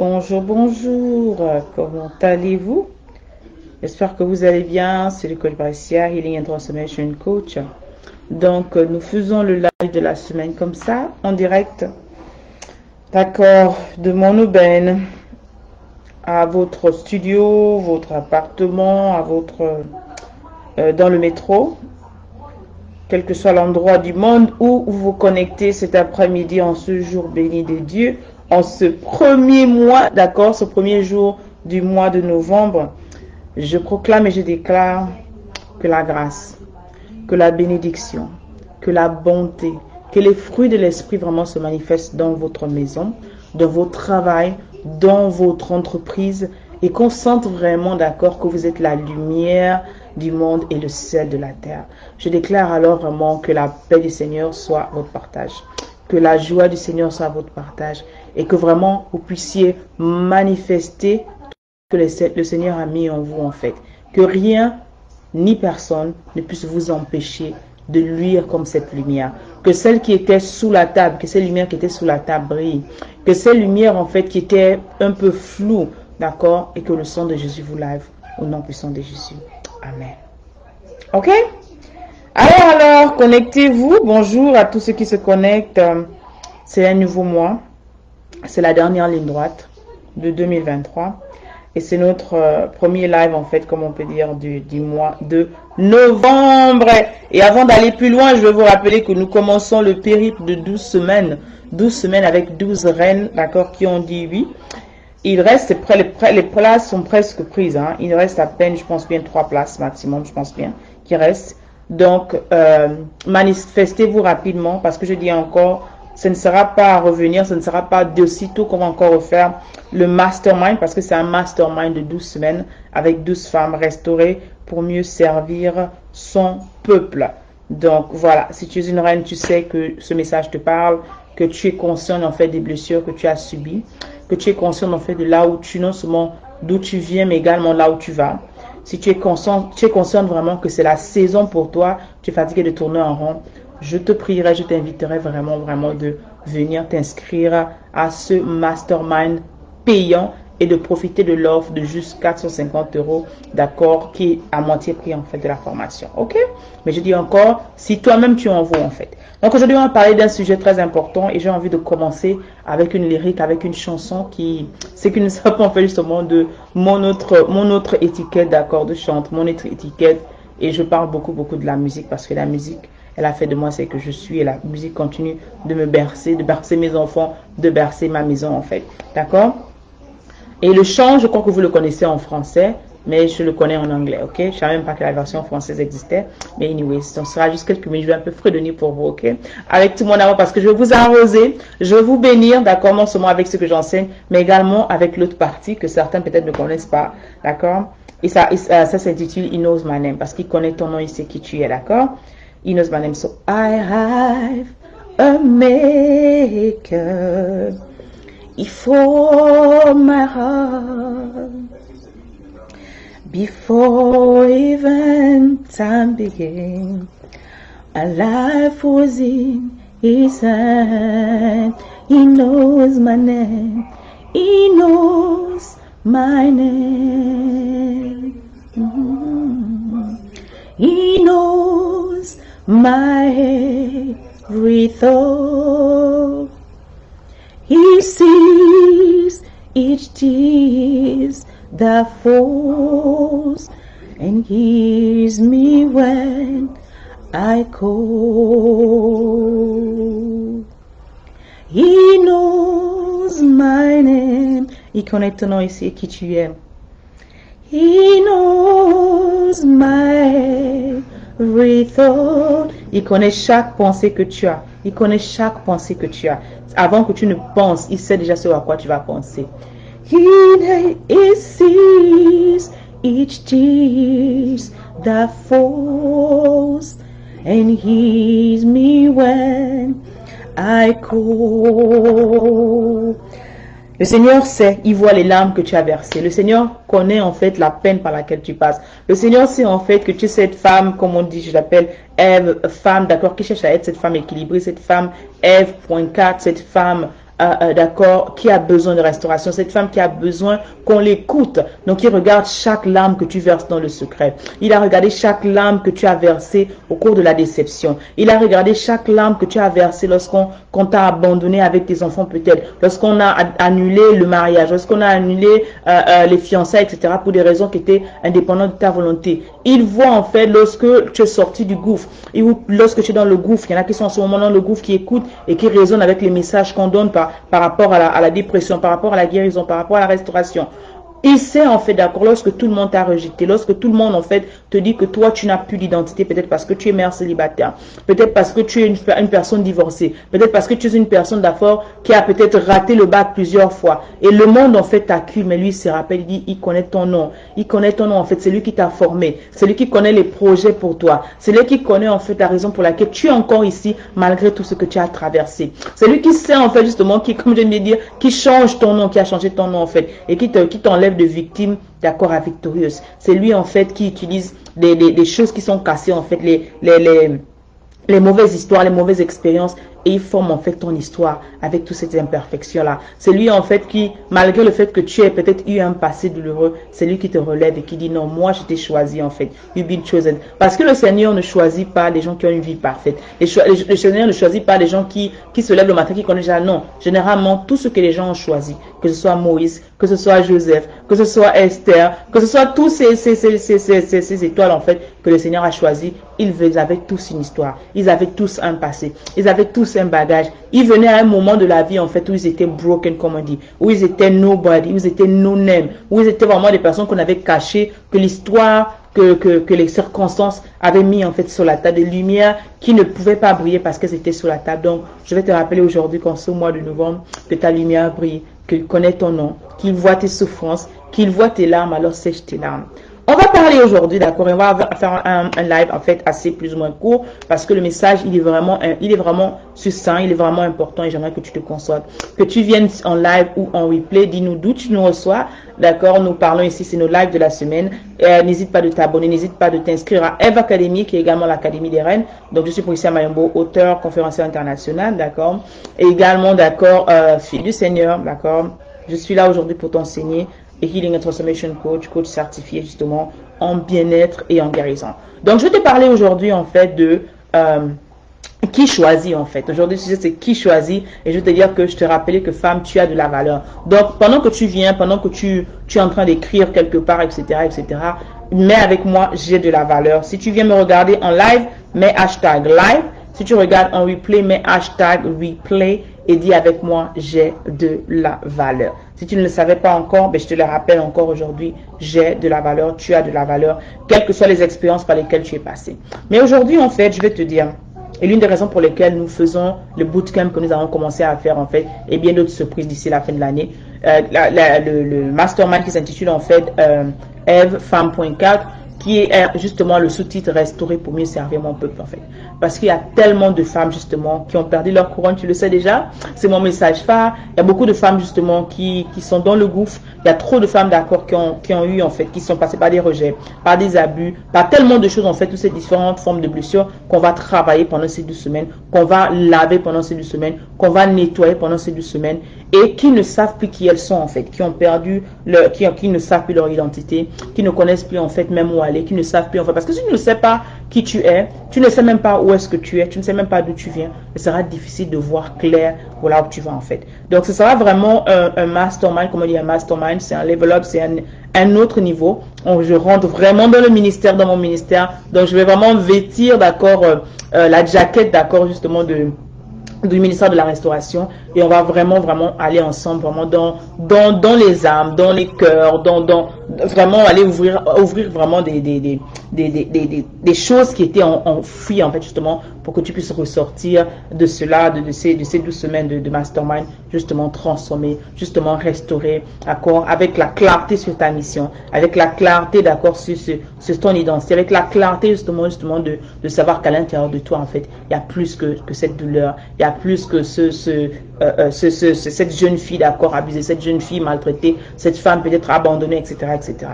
Bonjour, bonjour, comment allez-vous? J'espère que vous allez bien. C'est le coach Patricia, Healing and Transformation Coach. Donc, nous faisons le live de la semaine comme ça, en direct. D'accord, de mon aubaine à votre studio, votre appartement, à votre dans le métro, quel que soit l'endroit du monde où vous vous connectez cet après-midi en ce jour béni de Dieu, en ce premier mois, d'accord, ce premier jour du mois de novembre. Je proclame et je déclare que la grâce, que la bénédiction, que la bonté, que les fruits de l'esprit vraiment se manifestent dans votre maison, dans votre travail, dans votre entreprise et qu'on sente vraiment, d'accord, que vous êtes la lumière du monde et le sel de la terre. Je déclare alors vraiment que la paix du Seigneur soit votre partage, que la joie du Seigneur soit votre partage et que vraiment vous puissiez manifester que le Seigneur a mis en vous en fait. Que rien ni personne ne puisse vous empêcher de luire comme cette lumière. Que celle qui était sous la table, que cette lumière qui était sous la table brille. Que cette lumière en fait qui était un peu floue, d'accord, et que le sang de Jésus vous lave au nom puissant de Jésus. Amen. Ok? Alors, connectez-vous. Bonjour à tous ceux qui se connectent. C'est un nouveau mois. C'est la dernière ligne droite de 2023. Et c'est notre premier live, en fait, comme on peut dire, du mois de novembre. Et avant d'aller plus loin, je veux vous rappeler que nous commençons le périple de 12 semaines. 12 semaines avec 12 reines, d'accord, qui ont dit oui. Il reste, les places sont presque prises. Hein. Il reste à peine, je pense bien, 3 places maximum, je pense bien, qui restent. Donc, manifestez-vous rapidement parce que je dis encore, ce ne sera pas à revenir, ce ne sera pas de sitôt qu'on va encore refaire le mastermind parce que c'est un mastermind de 12 semaines avec 12 femmes restaurées pour mieux servir son peuple. Donc, voilà, si tu es une reine, tu sais que ce message te parle, que tu es conscient en fait des blessures que tu as subies, que tu es conscient en fait de là où tu, non seulement d'où tu viens, mais également là où tu vas. Si tu es conscient vraiment que c'est la saison pour toi, tu es fatigué de tourner en rond, je te prierai, je t'inviterai vraiment de venir t'inscrire à ce mastermind payant et de profiter de l'offre de juste 450 €, d'accord, qui est à moitié prix en fait de la formation, ok? Mais je dis encore, si toi-même tu en vaux en fait. Donc aujourd'hui on va parler d'un sujet très important et j'ai envie de commencer avec une lyrique, avec une chanson qui, c'est qu'une sorte en fait justement de mon autre étiquette, d'accord, de chante, mon autre étiquette, et je parle beaucoup de la musique parce que la musique, elle a fait de moi ce que je suis et la musique continue de me bercer, de bercer mes enfants, de bercer ma maison en fait, d'accord? Et le chant, je crois que vous le connaissez en français, mais je le connais en anglais, ok? Je ne savais même pas que la version française existait. Mais anyway, ce sera juste quelques minutes, je vais un peu fredonner pour vous, ok? Avec tout mon amour, parce que je vais vous arroser, je vais vous bénir, d'accord? Non seulement avec ce que j'enseigne, mais également avec l'autre partie que certains peut-être ne connaissent pas, d'accord? Et ça s'intitule He Knows My Name, parce qu'il connaît ton nom, il sait qui tu es, d'accord? He knows my name, so I have a maker. He formed my heart before even time began. My life was in His hand. He knows my name. He knows my name. He knows my every thought. He sees each tears that falls and hears me when I call. He knows my name. Il connaît ton nom ici, qui tu es. He knows my every thought. Il connaît chaque pensée que tu as. Il connaît chaque pensée que tu as. Avant que tu ne penses, il sait déjà ce à quoi tu vas penser. He sees each tears that falls and hears me when I call. Le Seigneur sait, il voit les larmes que tu as versées. Le Seigneur connaît en fait la peine par laquelle tu passes. Le Seigneur sait en fait que tu es cette femme, comme on dit, je l'appelle Ève, femme, d'accord, qui cherche à être cette femme équilibrée, cette femme Ève.4, cette femme d'accord, qui a besoin de restauration, cette femme qui a besoin qu'on l'écoute. Donc, il regarde chaque larme que tu verses dans le secret. Il a regardé chaque larme que tu as versée au cours de la déception. Il a regardé chaque larme que tu as versée lorsqu'on t'a abandonné avec tes enfants peut-être, lorsqu'on a annulé le mariage, lorsqu'on a annulé les fiançailles, etc. pour des raisons qui étaient indépendantes de ta volonté. Il voit en fait lorsque tu es sorti du gouffre, et lorsque tu es dans le gouffre, il y en a qui sont en ce moment dans le gouffre, qui écoutent et qui résonnent avec les messages qu'on donne par rapport à la dépression, par rapport à la guérison, par rapport à la restauration. Il sait en fait, d'accord, lorsque tout le monde t'a rejeté, lorsque tout le monde en fait te dit que toi tu n'as plus d'identité, peut-être parce que tu es mère célibataire, peut-être parce que tu es une personne divorcée, peut-être parce que tu es une personne d'accord qui a peut-être raté le bac plusieurs fois. Et le monde en fait t'accuse, mais lui il se rappelle, il dit, il connaît ton nom. Il connaît ton nom en fait, c'est lui qui t'a formé, c'est lui qui connaît les projets pour toi, c'est lui qui connaît en fait la raison pour laquelle tu es encore ici malgré tout ce que tu as traversé. C'est lui qui sait en fait justement, qui, comme je viens de dire, qui change ton nom, qui a changé ton nom en fait, et qui t'enlève de victime, d'accord, à victorieuse. C'est lui en fait qui utilise des choses qui sont cassées en fait, les mauvaises histoires, les mauvaises expériences, et il forme en fait ton histoire avec toutes ces imperfections-là. C'est lui en fait qui, malgré le fait que tu aies peut-être eu un passé douloureux, c'est lui qui te relève et qui dit non, moi je t'ai choisi en fait. You've been chosen. Parce que le Seigneur ne choisit pas les gens qui ont une vie parfaite. Le Seigneur ne choisit pas les gens qui se lèvent le matin, qui connaissent déjà. Non, généralement, tout ce que les gens ont choisi, que ce soit Moïse, que ce soit Joseph, que ce soit Esther, que ce soit tous ces étoiles en fait que le Seigneur a choisi, ils avaient tous une histoire. Ils avaient tous un passé. Ils avaient tous un bagage. Ils venaient à un moment de la vie en fait où ils étaient broken, comme on dit, où ils étaient nobody, où ils étaient no name, où ils étaient vraiment des personnes qu'on avait cachées, que l'histoire, que les circonstances avaient mis en fait sur la table, des lumières qui ne pouvaient pas briller parce qu'elles étaient sur la table. Donc, je vais te rappeler aujourd'hui qu'en ce mois de novembre, que ta lumière brille, qu'il connaît ton nom, qu'il voit tes souffrances, qu'il voit tes larmes, alors sèche tes larmes. On va parler aujourd'hui, d'accord, on va faire un live en fait assez plus ou moins court parce que le message il est vraiment succinct, il est vraiment important et j'aimerais que tu te concentres, que tu viennes en live ou en replay, dis-nous d'où tu nous reçois, d'accord, nous parlons ici, c'est nos lives de la semaine, n'hésite pas de t'abonner, n'hésite pas de t'inscrire à Eve Academy qui est également l'Académie des Reines, donc je suis Patricia Mayombo, auteur, conférencier international, d'accord, et également, d'accord, fille du Seigneur, d'accord, je suis là aujourd'hui pour t'enseigner. Et Healing and Transformation Coach, coach certifié justement en bien-être et en guérison. Donc, je vais te parler aujourd'hui en fait de qui choisit en fait. Aujourd'hui, c'est qui choisit et je vais te dire que je te rappelais que femme, tu as de la valeur. Donc, pendant que tu viens, pendant que tu es en train d'écrire quelque part, etc., mets avec moi, j'ai de la valeur. Si tu viens me regarder en live, mets hashtag live. Si tu regardes en replay, mets hashtag replay et dis avec moi, j'ai de la valeur. Si tu ne le savais pas encore, ben je te le rappelle encore aujourd'hui, j'ai de la valeur, tu as de la valeur, quelles que soient les expériences par lesquelles tu es passé. Mais aujourd'hui, en fait, je vais te dire, et l'une des raisons pour lesquelles nous faisons le bootcamp que nous avons commencé à faire, en fait, et bien d'autres surprises d'ici la fin de l'année, le mastermind qui s'intitule en fait Eve Femme.4, qui est justement le sous-titre restaurer pour mieux servir mon peuple en fait. Parce qu'il y a tellement de femmes justement qui ont perdu leur couronne, tu le sais déjà, c'est mon message phare. Il y a beaucoup de femmes justement qui sont dans le gouffre. Il y a trop de femmes d'accord qui ont eu en fait, qui sont passées par des rejets, par des abus, par tellement de choses en fait, toutes ces différentes formes de blessures qu'on va travailler pendant ces 12 semaines, qu'on va laver pendant ces 12 semaines, qu'on va nettoyer pendant ces 12 semaines et qui ne savent plus qui elles sont en fait, qui ont perdu qui ne savent plus leur identité, qui ne connaissent plus en fait même où aller, qui ne savent plus en fait, parce que si tu ne sais pas qui tu es, tu ne sais même pas où est-ce que tu es, tu ne sais même pas d'où tu viens, ce sera difficile de voir clair voilà où tu vas en fait. Donc ce sera vraiment un mastermind, comme on dit un mastermind, c'est un level up, c'est un autre niveau. Je rentre vraiment dans le ministère, dans mon ministère, donc je vais vraiment vêtir d'accord la jaquette d'accord justement du ministère de la Restauration et on va vraiment aller ensemble vraiment dans les âmes, dans les cœurs, vraiment aller ouvrir vraiment des choses qui étaient enfouies en fait justement pour que tu puisses ressortir de cela, de ces 12 semaines de mastermind, justement transformer, justement restaurer, d'accord, avec la clarté sur ta mission, avec la clarté d'accord sur ton identité, avec la clarté justement de savoir qu'à l'intérieur de toi en fait il y a plus que cette douleur, il y a plus que cette jeune fille d'accord abusée, cette jeune fille maltraitée, cette femme peut-être abandonnée, etc.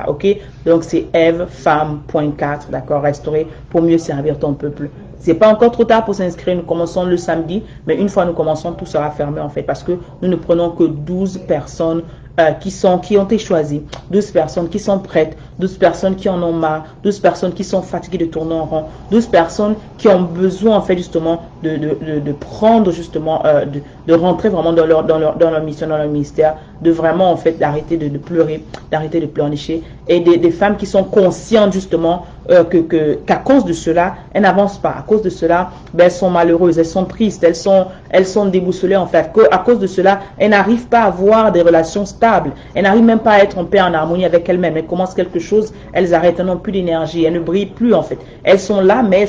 Ok, donc c'est Eve Femme.4, d'accord, restaurer pour mieux servir ton peuple. C'est pas encore trop tard pour s'inscrire. Nous commençons le samedi, mais une fois nous commençons, tout sera fermé en fait parce que nous ne prenons que 12 personnes qui ont été choisies, 12 personnes qui sont prêtes, 12 personnes qui en ont marre, 12 personnes qui sont fatiguées de tourner en rond, 12 personnes qui ont besoin en fait justement de prendre justement, de rentrer vraiment dans leur mission, dans leur ministère, de vraiment en fait d'arrêter de pleurer, d'arrêter de pleurnicher, et des femmes qui sont conscientes justement qu'à cause de cela, elles n'avancent pas. À cause de cela, ben, elles sont malheureuses, elles sont tristes, elles sont déboussolées en fait. À cause de cela, elles n'arrivent pas à avoir des relations stables. Elles n'arrivent même pas à être en paix, en harmonie avec elles-mêmes. Elles commencent quelque chose, elles arrêtent, elles n'ont plus d'énergie, elles ne brillent plus en fait. Elles sont là, mais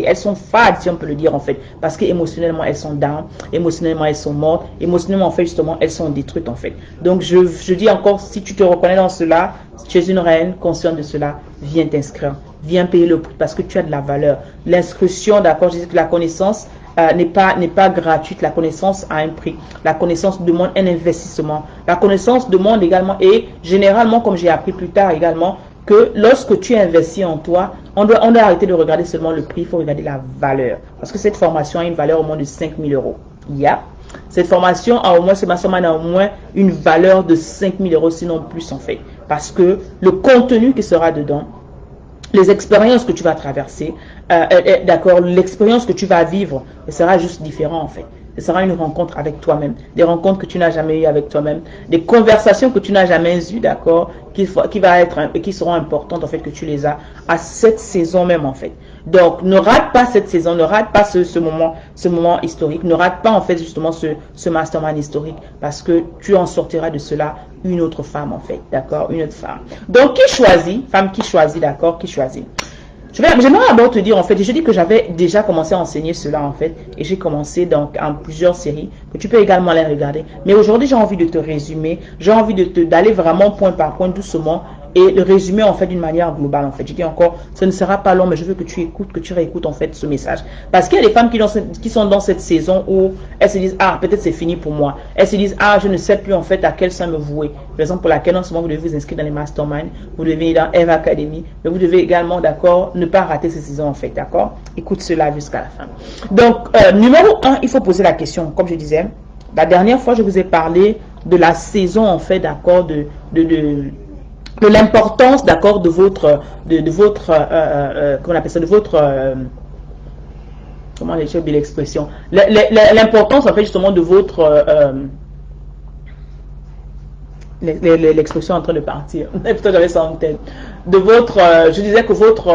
elles sont fades, si on peut le dire en fait. Parce qu'émotionnellement, elles sont down, émotionnellement, elles sont mortes, émotionnellement, en fait, justement, elles sont détruites en fait. Donc, je dis encore, si tu te reconnais dans cela, tu es une reine, consciente de cela, viens t'inscrire. Viens payer le prix parce que tu as de la valeur. L'inscription, d'accord, je dis que la connaissance n'est pas gratuite. La connaissance a un prix. La connaissance demande un investissement. La connaissance demande également, et généralement, comme j'ai appris plus tard également, que lorsque tu investis en toi, on doit arrêter de regarder seulement le prix, il faut regarder la valeur. Parce que cette formation a une valeur au moins de 5 000 euros. Yeah. Cette formation a au moins, ce mastermind a au moins une valeur de 5 000 euros, sinon plus en fait. Parce que le contenu qui sera dedans, les expériences que tu vas traverser, d'accord, l'expérience que tu vas vivre, ce sera juste différent en fait. Ce sera une rencontre avec toi-même, des rencontres que tu n'as jamais eues avec toi-même, des conversations que tu n'as jamais eues, d'accord, qui seront importantes en fait que tu les as à cette saison même en fait. Donc, ne rate pas cette saison, ne rate pas ce moment historique, ne rate pas en fait justement ce mastermind historique parce que tu en sortiras de cela une autre femme en fait, d'accord, une autre femme. Donc, qui choisit? Femme qui choisit, d'accord, qui choisit? J'aimerais d'abord te dire en fait, je dis que j'avais déjà commencé à enseigner cela en fait, et j'ai commencé donc en plusieurs séries que tu peux également aller regarder. Mais aujourd'hui, j'ai envie de te résumer, j'ai envie d'aller vraiment point par point doucement et le résumer en fait d'une manière globale en fait. Je dis encore, ce ne sera pas long, mais je veux que tu écoutes, que tu réécoutes en fait ce message. Parce qu'il y a des femmes qui sont dans cette saison où elles se disent, ah, peut-être c'est fini pour moi. Elles se disent, ah, je ne sais plus en fait à quel sein me vouer. Raison pour laquelle en ce moment vous devez vous inscrire dans les masterminds, vous devez ir dans Eve Academy, mais vous devez également, d'accord, ne pas rater ces saisons en fait, d'accord. Écoute cela jusqu'à la fin. Donc, numéro 1, il faut poser la question, comme je disais. La dernière fois, je vous ai parlé de la saison en fait, d'accord, de l'importance, d'accord, de votre, comment on appelle ça, de votre, comment j'ai oublié l'expression, l'importance en fait justement de votre, l'expression est en train de partir, peut-être j'avais ça en tête, de votre, je disais que votre,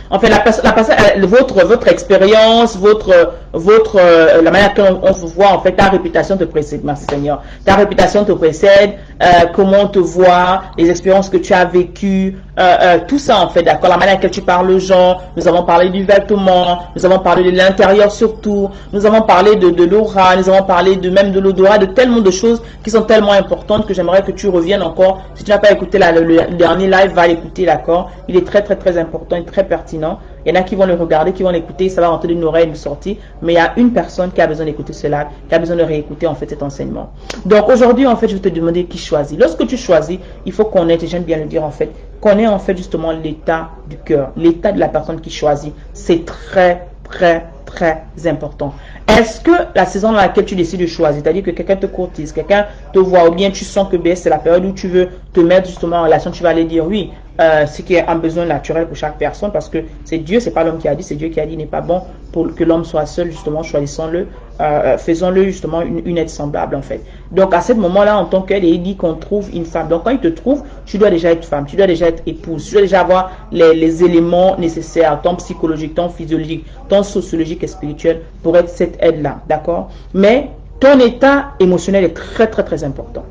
en fait, votre expérience, la manière dont on vous voit, en fait, ta réputation te précède, merci Seigneur. Ta réputation te précède, comment on te voit, les expériences que tu as vécues, tout ça, en fait, d'accord. La manière à laquelle tu parles aux gens, nous avons parlé du vêtement, nous avons parlé de l'intérieur surtout, nous avons parlé de l'aura, nous avons parlé même de l'odorat, de tellement de choses qui sont tellement importantes que j'aimerais que tu reviennes encore. Si tu n'as pas écouté le dernier live, va l'écouter, d'accord. Il est très, très, très important et très pertinent. Il y en a qui vont le regarder, qui vont l'écouter, ça va rentrer d'une oreille, d'une sortie. Mais il y a une personne qui a besoin d'écouter cela, qui a besoin de réécouter en fait cet enseignement. Donc aujourd'hui, en fait, je vais te demander qui choisit. Lorsque tu choisis, il faut connaître, et j'aime bien le dire en fait, connaître en fait justement l'état du cœur, l'état de la personne qui choisit. C'est très, très, très important. Est-ce que la saison dans laquelle tu décides de choisir, c'est-à-dire que quelqu'un te courtise, quelqu'un te voit, ou bien tu sens que c'est la période où tu veux te mettre justement en relation, tu vas aller dire oui, ce qui est un besoin naturel pour chaque personne, parce que c'est Dieu, c'est pas l'homme qui a dit, c'est Dieu qui a dit, il n'est pas bon pour que l'homme soit seul, justement, choisissons-le, faisons-le justement une aide semblable en fait. Donc à ce moment-là, en tant qu'elle, il dit qu'on trouve une femme. Donc quand il te trouve, tu dois déjà être femme, tu dois déjà être épouse, tu dois déjà avoir les éléments nécessaires, tant psychologique, tant physiologique, tant sociologique et spirituel pour être cette aide-là, d'accord? Mais ton état émotionnel est très très très important.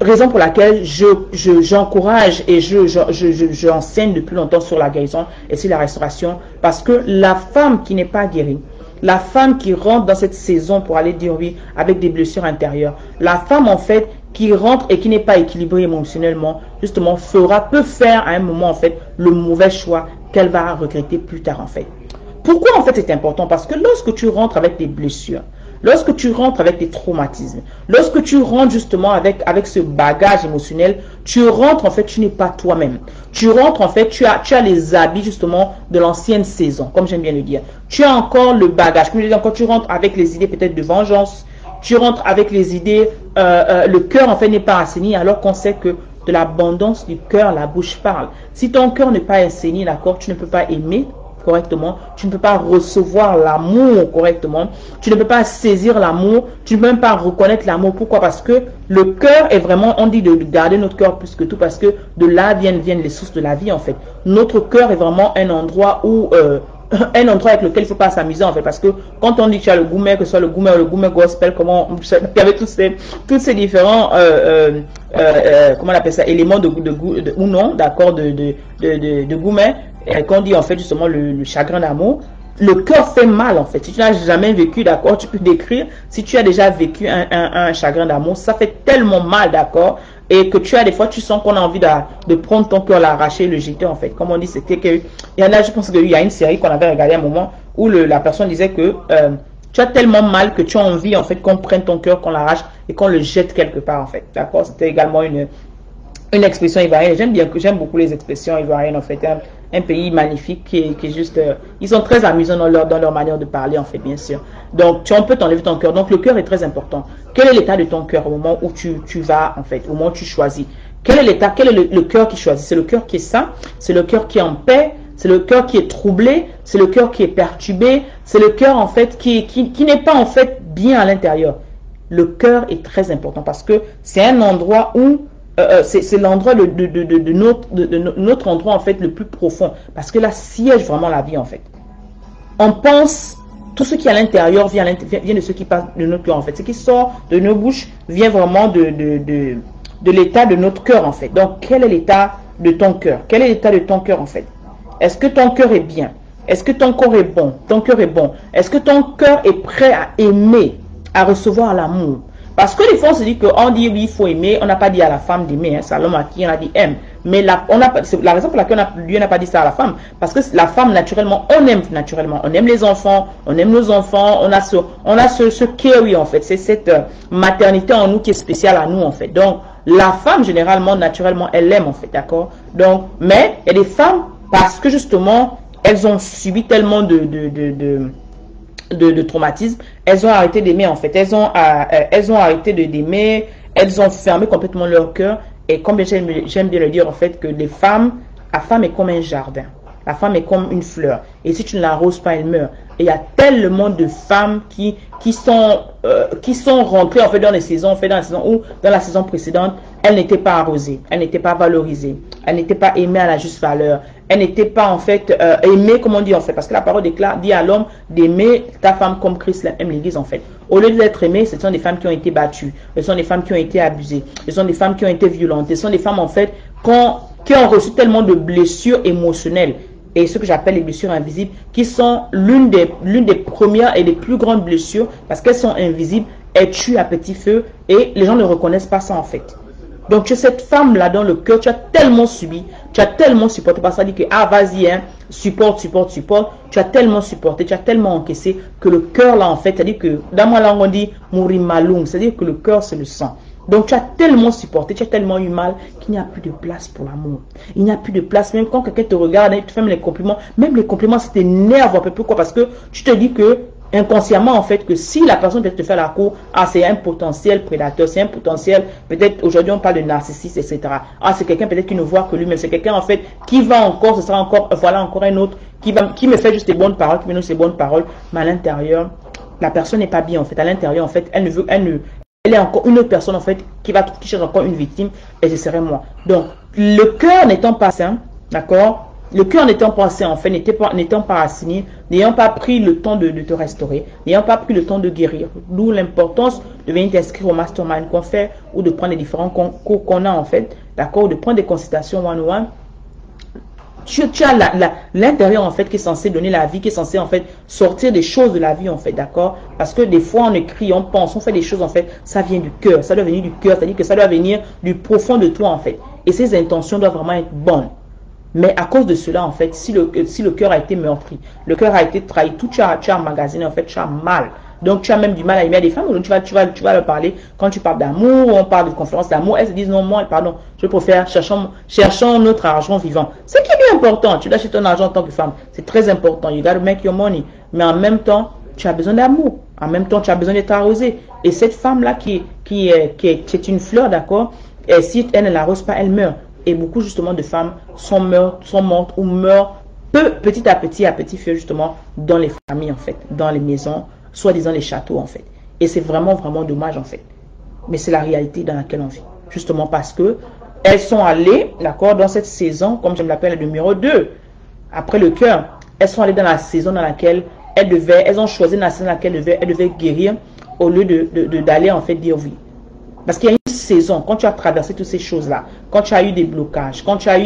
Raison pour laquelle j'encourage et j'enseigne depuis longtemps sur la guérison et sur la restauration, parce que la femme qui n'est pas guérie, la femme qui rentre dans cette saison pour aller dire oui avec des blessures intérieures, la femme en fait qui rentre et qui n'est pas équilibrée émotionnellement, justement peut faire à un moment en fait le mauvais choix qu'elle va regretter plus tard en fait. Pourquoi en fait c'est important? Parce que lorsque tu rentres avec des blessures, lorsque tu rentres avec des traumatismes, lorsque tu rentres justement avec ce bagage émotionnel, tu rentres, en fait, tu n'es pas toi-même. Tu rentres, en fait, tu as les habits, justement, de l'ancienne saison, comme j'aime bien le dire. Tu as encore le bagage. Comme je dis encore, tu rentres avec les idées peut-être de vengeance. Tu rentres avec les idées, le cœur, en fait, n'est pas assaini, alors qu'on sait que de l'abondance du cœur, la bouche parle. Si ton cœur n'est pas assaini, d'accord, tu ne peux pas aimer correctement, tu ne peux pas recevoir l'amour correctement, tu ne peux pas saisir l'amour, tu ne peux même pas reconnaître l'amour. Pourquoi? Parce que le cœur est vraiment, on dit de garder notre cœur plus que tout, parce que de là viennent les sources de la vie, en fait. Notre cœur est vraiment un endroit où un endroit avec lequel il ne faut pas s'amuser, en fait, parce que quand on dit que tu as le gourmet, que ce soit le gourmet ou le gourmet gospel, comment il y avait tous ces différents comment on appelle ça, éléments de ou non, d'accord, de gourmet, qu'on dit en fait justement le chagrin d'amour. Le cœur fait mal, en fait. Si tu n'as jamais vécu, d'accord, tu peux décrire. Si tu as déjà vécu un chagrin d'amour, ça fait tellement mal, d'accord, et que tu as des fois, tu sens qu'on a envie de prendre ton cœur, l'arracher, le jeter, en fait. Comme on dit, c'était que, il y en a, je pense qu'il y a une série qu'on avait regardée à un moment où la personne disait que tu as tellement mal que tu as envie, en fait, qu'on prenne ton cœur, qu'on l'arrache et qu'on le jette quelque part, en fait. D'accord? C'était également une expression ivoirienne. J'aime beaucoup les expressions ivoiriennes, en fait. Un pays magnifique qui est juste, ils sont très amusants dans leur manière de parler, en fait, bien sûr. Donc, on peut t'enlever ton cœur. Donc, le cœur est très important. Quel est l'état de ton cœur au moment où tu vas, en fait, au moment où tu choisis? Quel est l'état, quel est le cœur qui choisit? C'est le cœur qui est sain, c'est le cœur qui est en paix, c'est le cœur qui est troublé, c'est le cœur qui est perturbé, c'est le cœur, en fait, qui n'est pas, en fait, bien à l'intérieur. Le cœur est très important parce que c'est un endroit où c'est l'endroit de notre endroit, en fait, le plus profond, parce que là siège vraiment la vie, en fait. On pense, tout ce qui est à l'intérieur vient de ce qui passe de notre cœur, en fait. Ce qui sort de nos bouches vient vraiment de l'état de notre cœur, en fait. Donc, quel est l'état de ton cœur? Quel est l'état de ton cœur, en fait? Est-ce que ton cœur est bien? Est-ce que ton corps est bon? Ton cœur est bon? Est-ce que ton cœur est prêt à aimer, à recevoir l'amour? Parce que des fois, on se dit qu'on dit oui, il faut aimer. On n'a pas dit à la femme d'aimer. Hein, c'est à l'homme à qui on a dit aime. Mais c'est la raison pour laquelle Dieu n'a pas dit ça à la femme. Parce que la femme, naturellement, on aime naturellement. On aime les enfants, on aime nos enfants. On a ce carry, en fait. C'est cette maternité en nous qui est spéciale à nous, en fait. Donc, la femme, généralement, naturellement, elle aime, en fait. D'accord? Donc, mais il y a des femmes, parce que justement, elles ont subi tellement de traumatisme, elles ont arrêté d'aimer, en fait. Elles ont arrêté d'aimer, elles ont fermé complètement leur cœur. Et comme j'aime bien le dire, en fait, que la femme est comme un jardin. La femme est comme une fleur. Et si tu ne l'arroses pas, elle meurt. Et il y a tellement de femmes qui sont rentrées, en fait, dans les saisons, en fait, dans la saison où, dans la saison précédente, elles n'étaient pas arrosées, elles n'étaient pas valorisées, elles n'étaient pas aimées à la juste valeur. Elle n'était pas, en fait, aimée, comme on dit, en fait. Parce que la parole dit à l'homme d'aimer ta femme comme Christ aime l'Église, en fait. Au lieu d'être aimée, ce sont des femmes qui ont été battues. Ce sont des femmes qui ont été abusées. Ce sont des femmes qui ont été violentes. Ce sont des femmes, en fait, qui ont reçu tellement de blessures émotionnelles. Et ce que j'appelle les blessures invisibles, qui sont l'une des premières et des plus grandes blessures, parce qu'elles sont invisibles, elles tuent à petit feu, et les gens ne reconnaissent pas ça, en fait. Donc, tu as cette femme-là dans le cœur, tu as tellement subi, tu as tellement supporté, parce que ça dit que, ah, vas-y, hein, supporte. Tu as tellement supporté, tu as tellement encaissé, que le cœur, là, en fait, c'est-à-dire que, dans ma langue, on dit, mourir maloum, c'est-à-dire que le cœur, c'est le sang. Donc, tu as tellement supporté, tu as tellement eu mal, qu'il n'y a plus de place pour l'amour. Il n'y a plus de place, même quand quelqu'un te regarde, et te fait les compliments, même les compliments, ça t'énerve un peu. Pourquoi? Parce que tu te dis que, inconsciemment, en fait, que si la personne peut te faire la cour, ah, c'est un potentiel prédateur, c'est un potentiel, peut-être, aujourd'hui, on parle de narcissiste, etc. Ah, c'est quelqu'un peut-être qui ne voit que lui-même, c'est quelqu'un, en fait, qui va encore, ce sera encore, voilà, encore un autre, qui me fait juste des bonnes paroles, qui me donne ses bonnes paroles, mais à l'intérieur, la personne n'est pas bien, en fait. À l'intérieur, en fait, elle est encore une autre personne, en fait, qui cherche encore une victime, et ce serait moi. Donc, le cœur n'étant pas sain, d'accord? Le cœur n'étant pas sain, en fait, n'étant pas assigné, n'ayant pas pris le temps de te restaurer, n'ayant pas pris le temps de guérir. D'où l'importance de venir t'inscrire au mastermind qu'on fait, ou de prendre les différents cours qu'on a, en fait, d'accord? Ou de prendre des consultations one-on-one. Tu as l'intérieur, en fait, qui est censé donner la vie, qui est censé, en fait, sortir des choses de la vie, en fait, d'accord? Parce que des fois, on écrit, on pense, on fait des choses, en fait, ça vient du cœur, ça doit venir du cœur, c'est-à-dire que ça doit venir du profond de toi, en fait. Et ces intentions doivent vraiment être bonnes. Mais à cause de cela, en fait, si le cœur a été meurtri, le cœur a été trahi, tout tu as emmagasiné, en fait, tu as mal. Donc, tu as même du mal à aimer des femmes. Donc, tu vas leur parler. Quand tu parles d'amour, on parle de conférence d'amour, elles se disent non, moi, pardon, je préfère cherchons notre argent vivant. Ce qui est bien important. Tu dois acheter ton argent en tant que femme. C'est très important. You gotta make your money. Mais en même temps, tu as besoin d'amour. En même temps, tu as besoin d'être arrosé. Et cette femme-là qui est une fleur, d'accord, et si elle ne l'arrose pas, elle meurt. Et beaucoup, justement, de femmes sont mortes ou meurent petit à petit feu, justement, dans les familles, en fait, dans les maisons, soi-disant les châteaux, en fait. Et c'est vraiment, vraiment dommage, en fait. Mais c'est la réalité dans laquelle on vit. Justement parce que elles sont allées, d'accord, dans cette saison, comme je me l'appelle, le numéro 2, après le cœur, elles sont allées dans la saison dans laquelle elles ont choisi la saison dans laquelle elles devaient guérir au lieu d'aller, en fait, dire oui. Parce qu'il y a une saison, quand tu as traversé toutes ces choses-là, quand tu as eu des blocages, quand tu as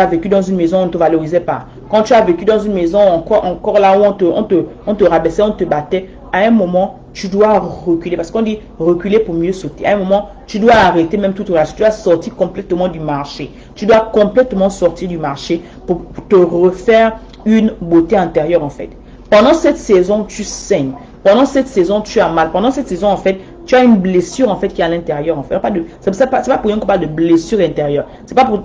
vécu dans une maison où on ne te valorisait pas, quand tu as vécu dans une maison encore là où on te rabaissait, on te battait, à un moment, tu dois reculer. Parce qu'on dit reculer pour mieux sauter. À un moment, tu dois arrêter même toute relation. Tu dois sortir complètement du marché. Tu dois complètement sortir du marché pour te refaire une beauté intérieure, en fait. Pendant cette saison, tu saignes. Pendant cette saison, tu as mal. Pendant cette saison, en fait, tu as une blessure, en fait, qui est à l'intérieur, en fait. C'est pas pour rien qu'on parle de blessure intérieure. C'est pas pour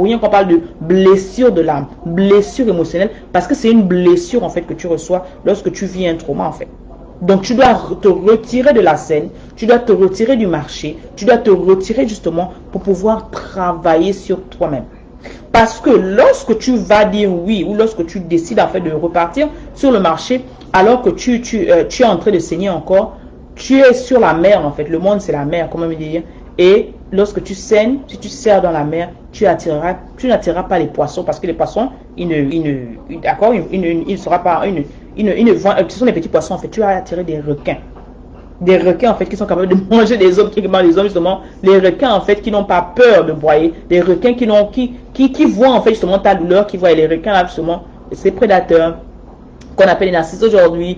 rien qu'on parle de blessure de l'âme, blessure émotionnelle, parce que c'est une blessure, en fait, que tu reçois lorsque tu vis un trauma, en fait. Donc, tu dois te retirer de la scène, tu dois te retirer du marché, tu dois te retirer, justement, pour pouvoir travailler sur toi-même. Parce que lorsque tu vas dire oui, ou lorsque tu décides, en fait, de repartir sur le marché, alors que tu es en train de saigner encore, tu es sur la mer, en fait. Le monde, c'est la mer, comment me dire. Et lorsque tu saignes, si tu serres dans la mer, tu n'attireras pas les poissons, parce que les poissons, d'accord, ne sera pas, ce sont des petits poissons, en fait. Tu vas attirer des requins. Des requins, en fait, qui sont capables de manger des hommes, qui mangent les hommes, justement. Les requins, en fait, qui n'ont pas peur de broyer. Des requins qui voient, en fait, justement, ta douleur, qui voient les requins, là, justement, ces prédateurs, qu'on appelle les narcisses aujourd'hui,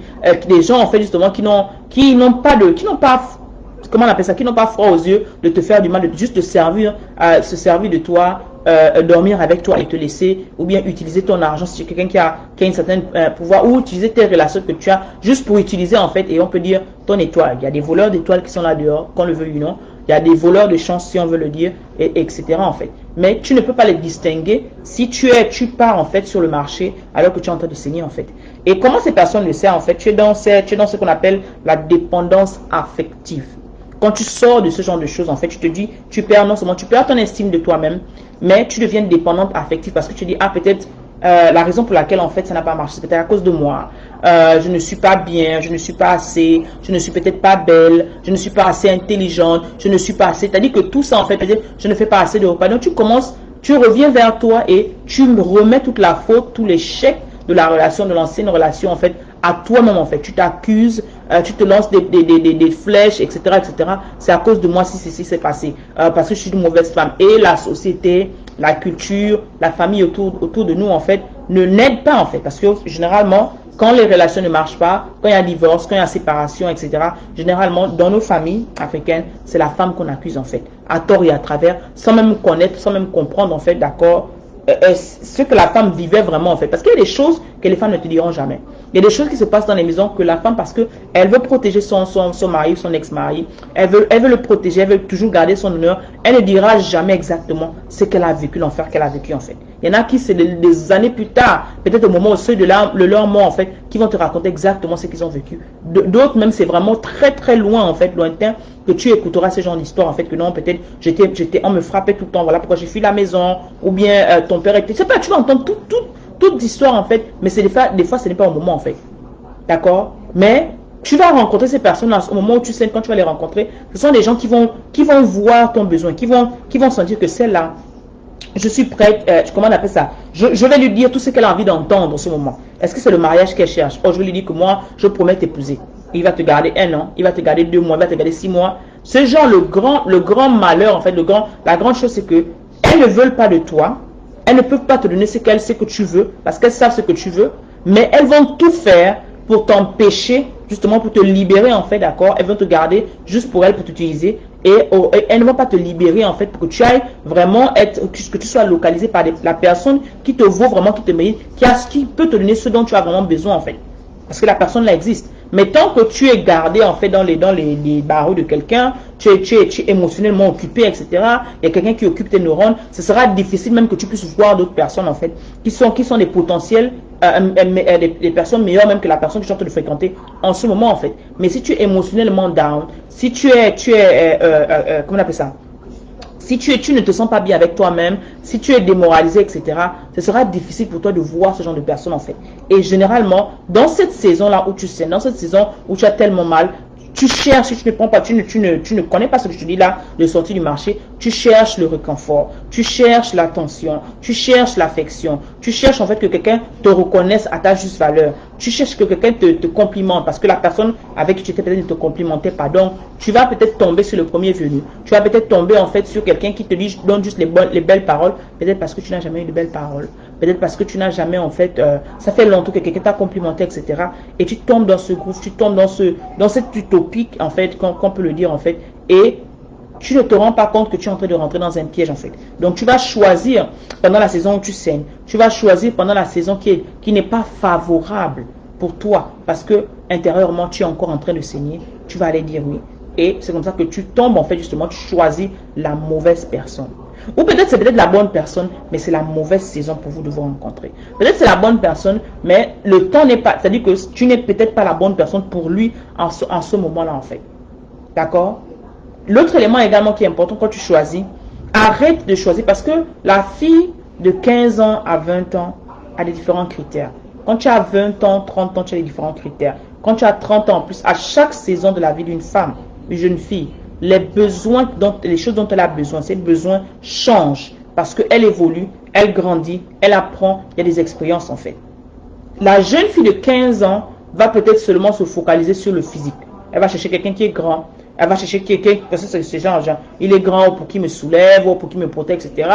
des gens, en fait, justement, qui n'ont pas, comment on appelle ça, qui n'ont pas froid aux yeux de te faire du mal, de juste se servir de toi, dormir avec toi et te laisser, ou bien utiliser ton argent si tu es quelqu'un qui a une certaine pouvoir, ou utiliser tes relations que tu as juste pour utiliser, en fait, et on peut dire ton étoile. Il y a des voleurs d'étoiles qui sont là dehors, qu'on le veuille ou non. Il y a des voleurs de chance, si on veut le dire, etc. en fait. Mais tu ne peux pas les distinguer si tu pars, en fait, sur le marché alors que tu es en train de saigner, en fait. Et comment ces personnes le savent, en fait? Tu es dans ce qu'on appelle la dépendance affective. Quand tu sors de ce genre de choses, en fait, tu te dis, non seulement tu perds ton estime de toi-même, mais tu deviens dépendante affective parce que tu dis, ah, peut-être, la raison pour laquelle, en fait, ça n'a pas marché, c'est peut-être à cause de moi. Je ne suis pas bien, je ne suis pas assez, je ne suis peut-être pas belle, je ne suis pas assez intelligente, je ne suis pas assez. C'est-à-dire que tout ça, en fait, peut-être, je ne fais pas assez de repas. Donc, tu reviens vers toi et tu me remets toute la faute, tout l'échec de la relation, de l'ancienne relation, en fait, à toi-même, en fait. Tu t'accuses, tu te lances des flèches, etc., etc. C'est à cause de moi si ceci s'est passé. Parce que je suis une mauvaise femme. Et la société, la culture, la famille autour de nous, en fait, ne n'aide pas, en fait. Parce que, généralement, quand les relations ne marchent pas, quand il y a divorce, quand il y a séparation, etc., généralement, dans nos familles africaines, c'est la femme qu'on accuse, en fait. À tort et à travers, sans même connaître, sans même comprendre, en fait, d'accord, ce que la femme vivait vraiment, en fait. Parce qu'il y a des choses que les femmes ne te diront jamais. Il y a des choses qui se passent dans les maisons que la femme, parce qu'elle veut protéger son mari, son ex-mari, elle veut le protéger, elle veut toujours garder son honneur, elle ne dira jamais exactement ce qu'elle a vécu, l'enfer qu'elle a vécu, en fait. Il y en a qui, c'est des années plus tard, peut-être au moment au seuil de leur mort, en fait, qui vont te raconter exactement ce qu'ils ont vécu. D'autres, même, c'est vraiment très, très loin, en fait, lointain, que tu écouteras ce genre d'histoire, en fait, que non, peut-être, on me frappait tout le temps, voilà pourquoi j'ai fui la maison, ou bien ton père était, je sais pas, tu vas entendre toute l'histoire, en fait, mais des fois, ce n'est pas au moment, en fait. D'accord? Mais tu vas rencontrer ces personnes-là au moment où tu sais, quand tu vas les rencontrer, ce sont des gens qui vont voir ton besoin, qui vont sentir que celle-là, je suis prête, comment on appelle ça? Je vais lui dire tout ce qu'elle a envie d'entendre en ce moment. Est-ce que c'est le mariage qu'elle cherche? Oh, je vais lui dire que moi, je promets t'épouser. Il va te garder 1 an, il va te garder 2 mois, il va te garder 6 mois. Ce genre, le grand malheur, en fait, la grande chose, c'est que elles ne veulent pas de toi. Elles ne peuvent pas te donner ce que tu veux, parce qu'elles savent ce que tu veux, mais elles vont tout faire pour t'empêcher justement pour te libérer en fait, d'accord? Elles vont te garder juste pour elles, pour t'utiliser. Et elles ne vont pas te libérer en fait pour que tu ailles vraiment que tu sois localisé par la personne qui te vaut vraiment, qui te mérite, qui peut te donner ce dont tu as vraiment besoin en fait. Parce que la personne là existe. Mais tant que tu es gardé en fait dans les barreaux de quelqu'un, tu es émotionnellement occupé, etc. Il y a quelqu'un qui occupe tes neurones, ce sera difficile même que tu puisses voir d'autres personnes en fait, qui sont des potentiels, des personnes meilleures même que la personne que tu es en train de fréquenter en ce moment en fait. Mais si tu es émotionnellement down, si comment on appelle ça? Si tu ne te sens pas bien avec toi-même, si tu es démoralisé, etc., ce sera difficile pour toi de voir ce genre de personnes en fait. Et généralement, dans cette saison-là où tu sais, dans cette saison où tu as tellement mal, tu cherches, si tu ne prends pas, tu ne connais pas ce que je te dis là, de sortie du marché, tu cherches le réconfort, tu cherches l'attention, tu cherches l'affection, tu cherches en fait que quelqu'un te reconnaisse à ta juste valeur, tu cherches que quelqu'un te complimente parce que la personne avec qui tu étais peut-être ne te complimentait pas. Donc, tu vas peut-être tomber sur le premier venu, tu vas peut-être tomber en fait sur quelqu'un qui te dit, donne juste les belles paroles, peut-être parce que tu n'as jamais eu de belles paroles. Peut-être parce que tu n'as jamais en fait, ça fait longtemps que quelqu'un t'a complimenté, etc. Et tu tombes dans ce groupe, tu tombes dans cette utopique en fait, qu'on peut le dire en fait, et tu ne te rends pas compte que tu es en train de rentrer dans un piège en fait. Donc tu vas choisir pendant la saison où tu saignes, tu vas choisir pendant la saison qui n'est pas favorable pour toi, parce que intérieurement tu es encore en train de saigner, tu vas aller dire oui. Et c'est comme ça que tu tombes en fait justement, tu choisis la mauvaise personne. Ou peut-être c'est peut-être la bonne personne, mais c'est la mauvaise saison pour vous de vous rencontrer. Peut-être c'est la bonne personne, mais le temps n'est pas... C'est-à-dire que tu n'es peut-être pas la bonne personne pour lui en ce moment-là, en fait. D'accord? L'autre élément également qui est important quand tu choisis, arrête de choisir parce que la fille de 15 ans à 20 ans a des différents critères. Quand tu as 20 ans, 30 ans, tu as des différents critères. Quand tu as 30 ans en plus, à chaque saison de la vie d'une femme, une jeune fille, les choses dont elle a besoin, ces besoins changent parce qu'elle évolue, elle grandit, elle apprend, il y a des expériences en fait. La jeune fille de 15 ans va peut-être seulement se focaliser sur le physique. Elle va chercher quelqu'un qui est grand, elle va chercher quelqu'un, parce que c'est genre, il est grand pour qu'il me soulève, ou pour qu'il me protège, etc.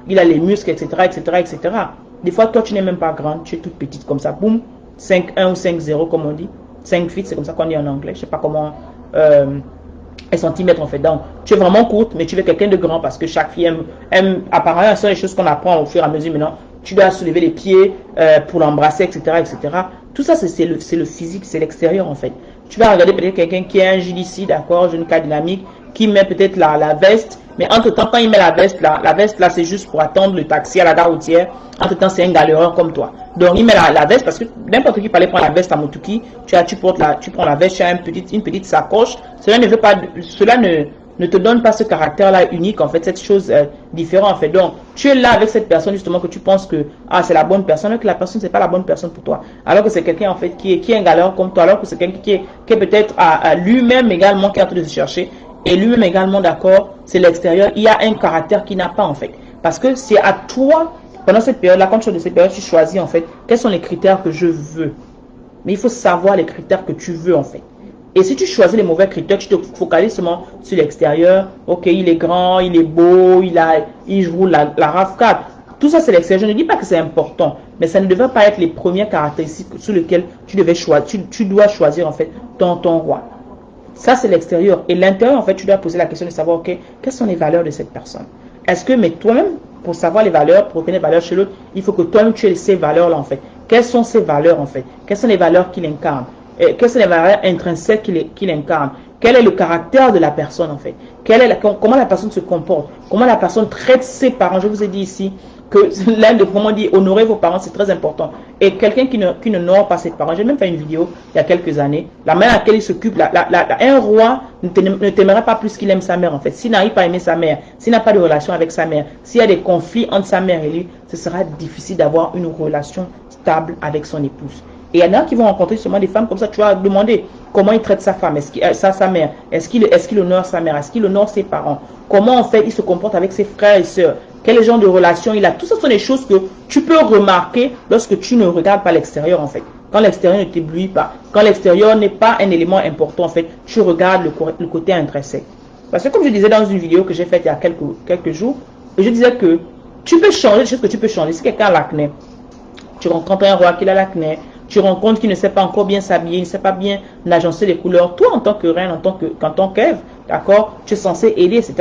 Il a les muscles, etc., etc., etc. Des fois, toi, tu n'es même pas grande, tu es toute petite comme ça, boum, 5'1 ou 5'0 comme on dit. 5 feet, c'est comme ça qu'on dit en anglais, je sais pas comment... centimètres en fait. Donc, tu es vraiment courte, mais tu veux quelqu'un de grand parce que chaque fille aime apparemment, ce sont les choses qu'on apprend au fur et à mesure maintenant. Tu dois soulever les pieds pour l'embrasser, etc., etc. Tout ça, c'est le physique, c'est l'extérieur en fait. Tu vas regarder peut-être quelqu'un qui est un JDC, d'accord, jeune cas dynamique, qui met peut-être la veste, mais entre-temps, quand il met la veste là, c'est juste pour attendre le taxi à la gare routière. Entre-temps, c'est un galéreur comme toi. Donc, il met la veste parce que n'importe qui peut aller prendre la veste à Motuki. Tu prends la veste, tu as une petite sacoche. Cela ne te donne pas ce caractère-là unique, en fait, cette chose différente, en fait. Donc, tu es là avec cette personne, justement, que tu penses que, c'est la bonne personne, alors que la personne, c'est pas la bonne personne pour toi. Alors que c'est quelqu'un, en fait, qui est un galéreur comme toi, alors que c'est quelqu'un qui est peut-être à lui-même également, qui est en train de se chercher. Et lui-même également, d'accord, c'est l'extérieur. Il y a un caractère qu'il n'a pas, en fait. Parce que c'est à toi, pendant cette période-là, quand tu es de cette période, tu choisis, en fait, quels sont les critères que je veux. Mais il faut savoir les critères que tu veux, en fait. Et si tu choisis les mauvais critères, tu te focalises seulement sur l'extérieur. Ok, il est grand, il est beau, il joue la RAV4. Tout ça, c'est l'extérieur. Je ne dis pas que c'est important, mais ça ne devrait pas être les premières caractéristiques sur lesquelles tu dois choisir, en fait, ton roi. Ça, c'est l'extérieur. Et l'intérieur, en fait, tu dois poser la question de savoir, ok, quelles sont les valeurs de cette personne? Est-ce que, mais toi-même, pour savoir les valeurs, pour reconnaître les valeurs chez l'autre, il faut que toi-même, tu aies ces valeurs-là, en fait. Quelles sont ces valeurs, en fait? Quelles sont les valeurs qu'il incarne? Quelles sont les valeurs intrinsèques qu'il incarne? Quel est le caractère de la personne, en fait? Comment la personne se comporte? Comment la personne traite ses parents? Je vous ai dit ici que l'un de comment dire honorer vos parents, c'est très important. Et quelqu'un qui n'honore pas ses parents, j'ai même fait une vidéo il y a quelques années, la manière à laquelle il s'occupe, un roi ne t'aimerait pas plus qu'il aime sa mère, en fait. S'il n'arrive pas à aimer sa mère, s'il n'a pas de relation avec sa mère, s'il y a des conflits entre sa mère et lui, ce sera difficile d'avoir une relation stable avec son épouse. Et il y en a qui vont rencontrer seulement des femmes comme ça. Tu vas demander comment il traite sa femme, sa mère, est-ce qu'il honore sa mère, est-ce qu'il honore ses parents, comment en fait il se comporte avec ses frères et sœurs, quel genre de relation il a. Tout ça sont des choses que tu peux remarquer lorsque tu ne regardes pas l'extérieur en fait. Quand l'extérieur ne t'éblouit pas, quand l'extérieur n'est pas un élément important en fait, tu regardes le côté intrinsèque. Parce que comme je disais dans une vidéo que j'ai faite il y a quelques jours, je disais que tu peux changer les choses que tu peux changer. Si quelqu'un a l'acné, tu rencontres un roi qui a l'acné, tu rencontres qui ne sait pas encore bien s'habiller, ne sait pas bien agencer les couleurs. Toi, en tant que reine, en tant qu'Ève, d'accord, tu es censé aider, c'est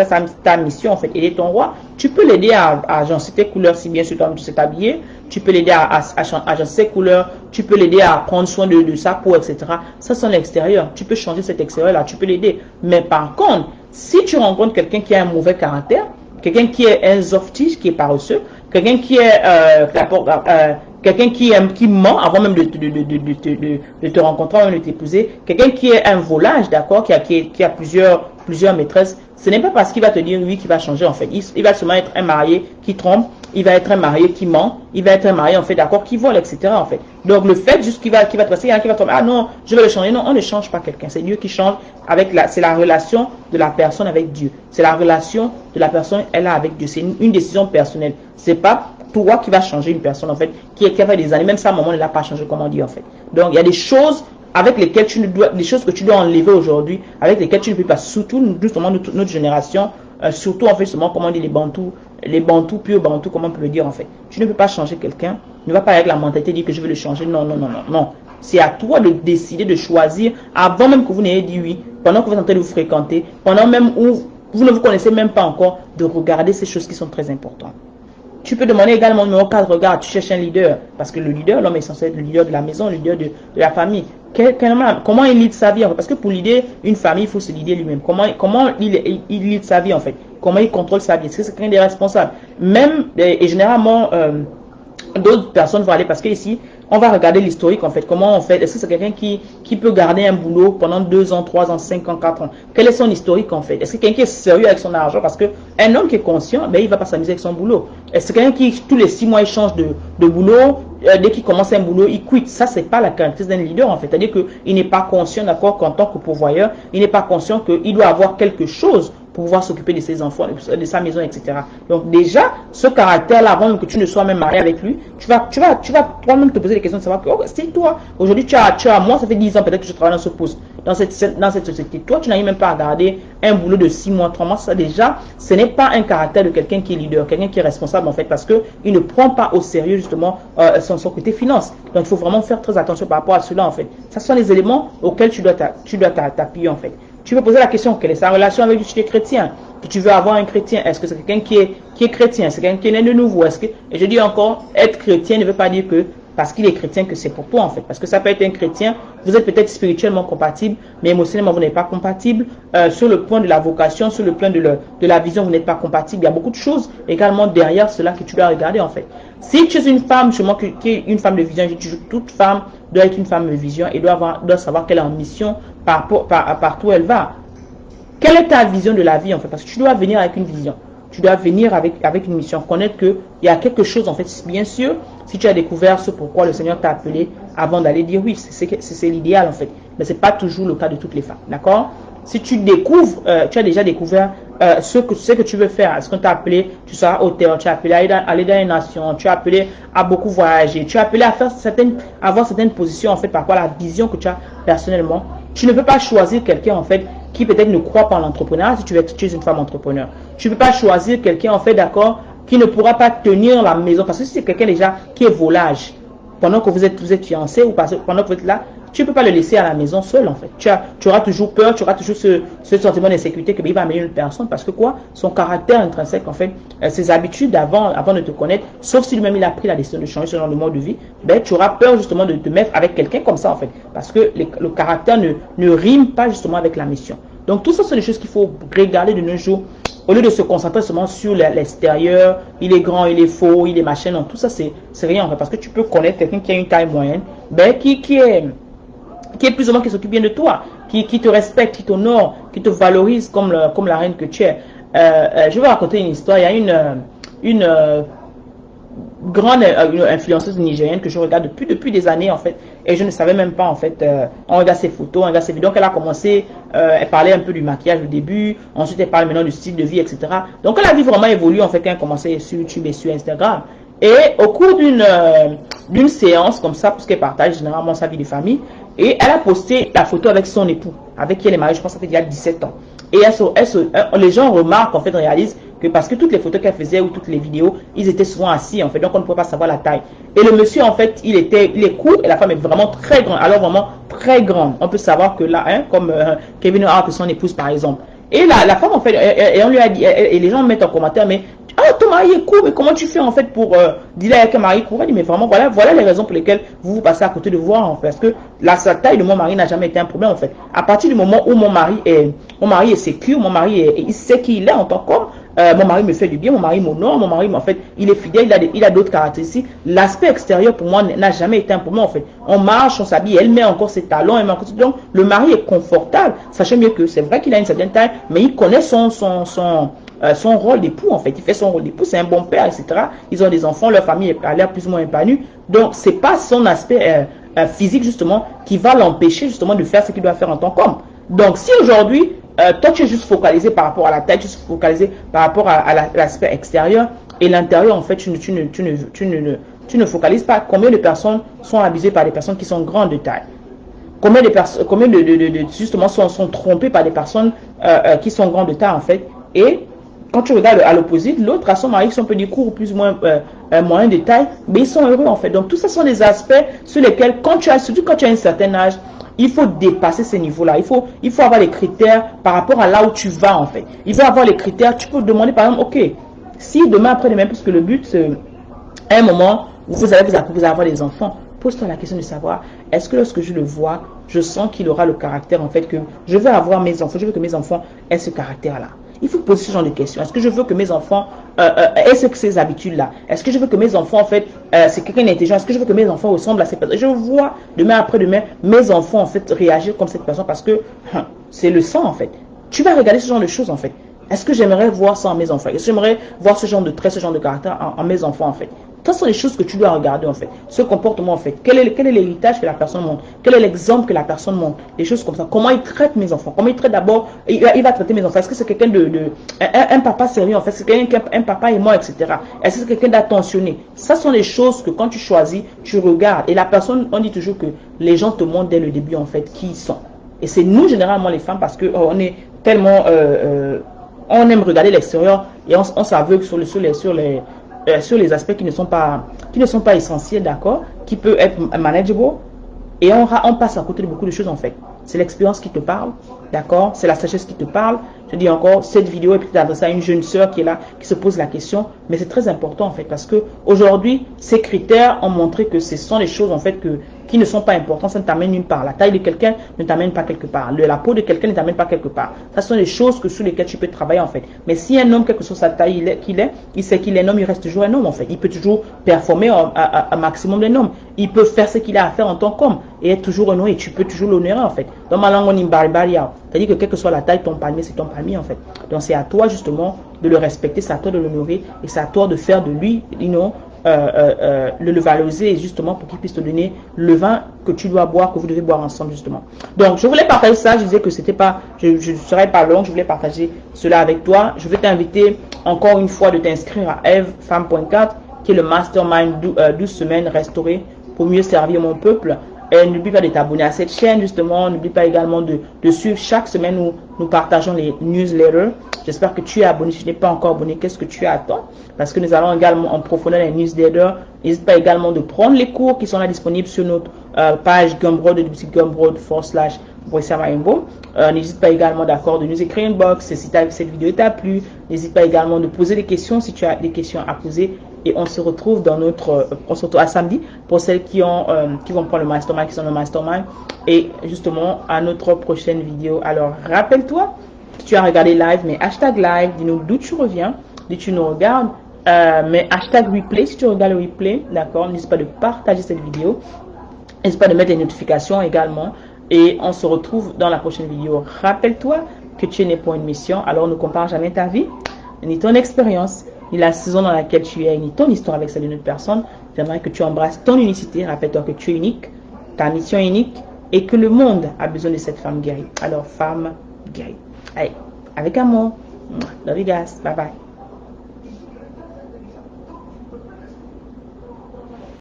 ta mission en fait, aider ton roi. Tu peux l'aider à agencer tes couleurs si bien sûr toi tu sais t'habiller. Tu peux l'aider à agencer ses couleurs. Tu peux l'aider à prendre soin de sa peau, etc. Ça, c'est l'extérieur. Tu peux changer cet extérieur-là, tu peux l'aider. Mais par contre, si tu rencontres quelqu'un qui a un mauvais caractère, quelqu'un qui est un zoftige, qui est paresseux, quelqu'un qui est quelqu'un qui ment avant même de te rencontrer, avant de t'épouser, quelqu'un qui est un volage, d'accord, qui a plusieurs maîtresses, ce n'est pas parce qu'il va te dire oui qu'il va changer en fait. Il va seulement être un marié qui trompe, il va être un marié qui ment, il va être un marié en fait d'accord qui vole, etc. en fait. Donc le fait juste qu'il va te passer, il y en a qui va tomber, ah non, je vais le changer. Non, on ne change pas quelqu'un. C'est Dieu qui change c'est la relation de la personne avec Dieu. C'est la relation de la personne elle a avec Dieu. C'est une décision personnelle. C'est pas toi qui va changer une personne en fait qui a fait des années, même sa maman ne l'a pas changé, comme on dit en fait. Donc il y a des choses avec lesquelles des choses que tu dois enlever aujourd'hui, avec lesquelles tu ne peux pas, surtout justement notre génération, surtout en fait seulement comment on dit les bantous purs bantous, comment on peut le dire en fait. Tu ne peux pas changer quelqu'un, ne va pas avec la mentalité dire que je vais le changer. Non, non, non, non, non. C'est à toi de décider, de choisir, avant même que vous n'ayez dit oui, pendant que vous êtes en train de vous fréquenter, pendant même où vous ne vous connaissez même pas encore, de regarder ces choses qui sont très importantes. Tu peux demander également numéro 4, regarde, tu cherches un leader. Parce que le leader, l'homme est censé être le leader de la maison, le leader de la famille. Comment il lead sa vie en fait? Parce que pour leader une famille, il faut se leader lui-même. Comment il lead sa vie en fait? Comment il contrôle sa vie? Est-ce que c'est quelqu'un des responsables? Même, et généralement, d'autres personnes vont aller, parce que ici, on va regarder l'historique en fait. Comment on fait? Est-ce que c'est quelqu'un qui peut garder un boulot pendant 2 ans, 3 ans, 5 ans, 4 ans? Quel est son historique en fait? Est-ce que quelqu'un qui est sérieux avec son argent? Parce qu'un homme qui est conscient, ben, il ne va pas s'amuser avec son boulot. Est-ce que quelqu'un qui, tous les 6 mois, il change de boulot? Dès qu'il commence un boulot, il quitte. Ça, c'est pas la caractéristique d'un leader en fait. C'est-à-dire qu'il n'est pas conscient, d'accord, qu'en tant que pourvoyeur, il n'est pas conscient qu'il doit avoir quelque chose pour pouvoir s'occuper de ses enfants, de sa maison, etc. Donc déjà, ce caractère-là, avant même que tu ne sois même marié avec lui, tu vas toi-même te poser des questions de savoir que, oh, c'est toi, aujourd'hui moi ça fait 10 ans peut-être que je travaille dans ce poste, dans cette société. Toi, tu n'arrives même pas à garder un boulot de 6 mois, 3 mois, ça déjà, ce n'est pas un caractère de quelqu'un qui est leader, quelqu'un qui est responsable en fait, parce qu'il ne prend pas au sérieux justement son côté finance. Donc il faut vraiment faire très attention par rapport à cela en fait. Ce sont les éléments auxquels tu dois t'appuyer en fait. Tu peux poser la question, quelle est sa relation avec les chrétiens? Que tu veux avoir un chrétien? Est-ce que c'est quelqu'un qui est chrétien? C'est quelqu'un qui est né de nouveau? Et je dis encore, être chrétien ne veut pas dire que parce qu'il est chrétien que c'est pour toi en fait. Parce que ça peut être un chrétien, vous êtes peut-être spirituellement compatible, mais émotionnellement vous n'êtes pas compatible. Sur le point de la vocation, sur le plan de la vision, vous n'êtes pas compatible. Il y a beaucoup de choses également derrière cela que tu dois regarder en fait. Si tu es une femme, qui est une femme de vision, je dis toujours, toute femme doit être une femme de vision et doit savoir qu'elle est en mission partout où elle va. Quelle est ta vision de la vie en fait? Parce que tu dois venir avec une vision. Tu dois venir avec une mission. Connaître qu'il y a quelque chose en fait. Bien sûr, si tu as découvert ce pourquoi le Seigneur t'a appelé avant d'aller dire oui, c'est l'idéal en fait. Mais ce n'est pas toujours le cas de toutes les femmes. D'accord? Si tu découvres, tu as déjà découvert ce que tu veux faire. Est-ce qu'on t'a appelé, tu seras auteur, tu as appelé à aller dans les nations, tu as appelé à beaucoup voyager, tu as appelé à avoir certaines positions en fait par rapport à la vision que tu as personnellement. Tu ne peux pas choisir quelqu'un en fait qui peut-être ne croit pas en l'entrepreneuriat si tu es une femme entrepreneur. Tu ne peux pas choisir quelqu'un en fait d'accord qui ne pourra pas tenir la maison, parce que si c'est quelqu'un déjà qui est volage pendant que vous êtes fiancé ou pendant que vous êtes là, tu ne peux pas le laisser à la maison seul en fait. Tu auras toujours peur, tu auras toujours ce sentiment d'insécurité qu'il va amener une personne, parce que quoi? Son caractère intrinsèque en fait, ses habitudes avant de te connaître, sauf si lui-même il a pris la décision de changer ce genre de mode de vie, ben tu auras peur justement de te mettre avec quelqu'un comme ça en fait, parce que le caractère ne rime pas justement avec la mission. Donc tout ça sont des choses qu'il faut regarder de nos jours. Au lieu de se concentrer seulement sur l'extérieur, il est grand, il est faux, il est machin, non, tout ça c'est rien en fait, parce que tu peux connaître quelqu'un qui a une taille moyenne, ben qui est plus ou moins, qui s'occupe bien de toi, qui te respecte, qui t'honore, qui te valorise comme la reine que tu es. Je vais raconter une histoire. Il y a une grande influenceuse nigérienne que je regarde depuis des années en fait, et je ne savais même pas en fait. On regarde ses photos, on regarde ses vidéos. Donc elle a commencé, elle parlait un peu du maquillage au début, ensuite elle parle maintenant du style de vie, etc. Donc elle a vu vraiment évoluer en fait quand elle a commencé sur YouTube et sur Instagram. Et au cours d'une séance comme ça, parce qu'elle partage généralement sa vie de famille, et elle a posté la photo avec son époux, avec qui elle est mariée, je pense que ça fait déjà 17 ans. Et les gens remarquent, en fait, réalisent que parce que toutes les photos qu'elle faisait ou toutes les vidéos, ils étaient souvent assis en fait, donc on ne pouvait pas savoir la taille. Et le monsieur en fait, il est court et la femme est vraiment très grande, alors vraiment très grande. On peut savoir que là, hein, comme Kevin Hart et son épouse par exemple. Et la femme en fait, et on lui a dit, et les gens mettent en commentaire, mais ah, ton mari est court, mais comment tu fais en fait pour dire avec un mari court? Elle dit, mais vraiment, voilà les raisons pour lesquelles vous passez à côté de voir en fait. Parce que la taille de mon mari n'a jamais été un problème en fait. À partir du moment où mon mari est sécure, il sait qui il est en tant qu'homme. Mon mari me fait du bien, mon mari m'honore, mon mari en fait, il est fidèle, il a d'autres caractéristiques. L'aspect extérieur pour moi n'a jamais été un problème en fait. On marche, on s'habille, elle met encore ses talons, elle met encore... donc le mari est confortable. Sachez mieux que c'est vrai qu'il a une certaine taille, mais il connaît son rôle d'époux en fait. Il fait son rôle d'époux, c'est un bon père, etc. Ils ont des enfants, leur famille a l'air plus ou moins épanouie. Donc c'est pas son aspect physique justement qui va l'empêcher justement de faire ce qu'il doit faire en tant qu'homme. Donc si aujourd'hui toi tu es juste focalisé par rapport à la taille, tu es focalisé par rapport à l'aspect extérieur et l'intérieur en fait tu ne focalises pas. Combien de personnes sont abusées par des personnes qui sont grandes de taille? Combien de justement sont trompées par des personnes qui sont grandes de taille en fait? Et quand tu regardes à l'opposé, l'autre a son mari qui sont un peu des cours plus ou moins moyen de taille, mais ils sont heureux en fait. Donc tout ça sont des aspects sur lesquels surtout quand tu as un certain âge, il faut dépasser ces niveaux-là. Il faut avoir les critères par rapport à là où tu vas en fait. Il faut avoir les critères. Tu peux demander par exemple, ok, si demain après-demain, puisque le but c'est à un moment où vous allez avoir des enfants, pose-toi la question de savoir, est-ce que lorsque je le vois, je sens qu'il aura le caractère en fait que je veux avoir mes enfants, je veux que mes enfants aient ce caractère-là. Il faut poser ce genre de questions. Est-ce que je veux que mes enfants aient ces habitudes-là? Est-ce que je veux que mes enfants, en fait, c'est quelqu'un d'intelligent? Est-ce que je veux que mes enfants ressemblent à cette personne? Je vois demain après-demain mes enfants, en fait, réagir comme cette personne parce que c'est le sang, en fait. Tu vas regarder ce genre de choses, en fait. Est-ce que j'aimerais voir ça en mes enfants? Est-ce que j'aimerais voir ce genre de traits, ce genre de caractère en mes enfants, en fait? Ce sont les choses que tu dois regarder en fait. Ce comportement en fait. Quel est l'héritage que la personne montre? Quel est l'exemple que la personne montre? Des choses comme ça. Comment il traite mes enfants? Comment il traite d'abord? Il va traiter mes enfants. Est-ce que c'est quelqu'un un papa sérieux en fait? C'est quelqu'un un papa aimant, etc. Est-ce que c'est quelqu'un d'attentionné? Ça sont les choses que quand tu choisis, tu regardes. Et la personne, on dit toujours que les gens te montrent dès le début en fait qui ils sont. Et c'est nous généralement les femmes parce que on est tellement, on aime regarder l'extérieur et on s'aveugle sur les aspects qui ne sont pas essentiels, d'accord, qui peut être manageable, et on passe à côté de beaucoup de choses en fait. C'est l'expérience qui te parle, d'accord, c'est la sagesse qui te parle. Je dis encore, cette vidéo est peut-être adressée à une jeune sœur qui est là, qui se pose la question, mais c'est très important en fait, parce que aujourd'hui, ces critères ont montré que ce sont les choses en fait qui ne sont pas importantes, ça ne t'amène nulle part. La taille de quelqu'un ne t'amène pas quelque part. La peau de quelqu'un ne t'amène pas quelque part. Ça sont les choses sur lesquelles tu peux travailler en fait. Mais si un homme, quelle que soit sa taille il sait qu'il est un homme, il reste toujours un homme en fait. Il peut toujours performer un maximum d'un homme. Il peut faire ce qu'il a à faire en tant qu'homme et être toujours honoré. Et tu peux toujours l'honorer en fait. Dans ma langue, on dit barbaria. C'est-à-dire que quelle que soit la taille, ton palmier, c'est ton palmier en fait. Donc c'est à toi justement de le respecter, c'est à toi de l'honorer et c'est à toi de faire de lui, le valoriser justement pour qu'il puisse te donner le vin que tu dois boire, que vous devez boire ensemble justement. Donc je voulais partager ça, je disais que c'était pas, je ne serais pas long, je voulais partager cela avec toi. Je vais t'inviter encore une fois de t'inscrire à evfemme.4 qui est le mastermind 12 semaines restaurées pour mieux servir mon peuple. Et n'oublie pas de t'abonner à cette chaîne justement, n'oublie pas également de suivre chaque semaine où nous partageons les newsletters. J'espère que tu es abonné. Si tu n'es pas encore abonné, qu'est-ce que tu attends? Parce que nous allons également en profondeur les newsletters. N'hésite pas également de prendre les cours qui sont là disponibles sur notre page Gumroad, Gumroad/Boissamaimbo. N'hésite pas également d'accord de nous écrire une box si cette vidéo t'a plu. N'hésite pas également de poser des questions si tu as des questions à poser. Et on se retrouve on se retrouve à samedi pour celles qui vont prendre le mastermind, qui sont le mastermind. Et justement à notre prochaine vidéo. Alors rappelle-toi, tu as regardé live, mais hashtag live, dis-nous d'où tu reviens, d'où tu nous regardes, mais hashtag replay si tu regardes le replay, d'accord, n'hésite pas de partager cette vidéo, n'hésite pas de mettre les notifications également, et on se retrouve dans la prochaine vidéo. Rappelle-toi que tu es né pour une mission, alors ne compare jamais ta vie, ni ton expérience, ni la saison dans laquelle tu es, ni ton histoire avec celle d'une autre personne. J'aimerais que tu embrasses ton unicité, rappelle-toi que tu es unique, ta mission est unique, et que le monde a besoin de cette femme guérie. Alors femme guérie. Allez, avec amour. Love you guys. Bye bye.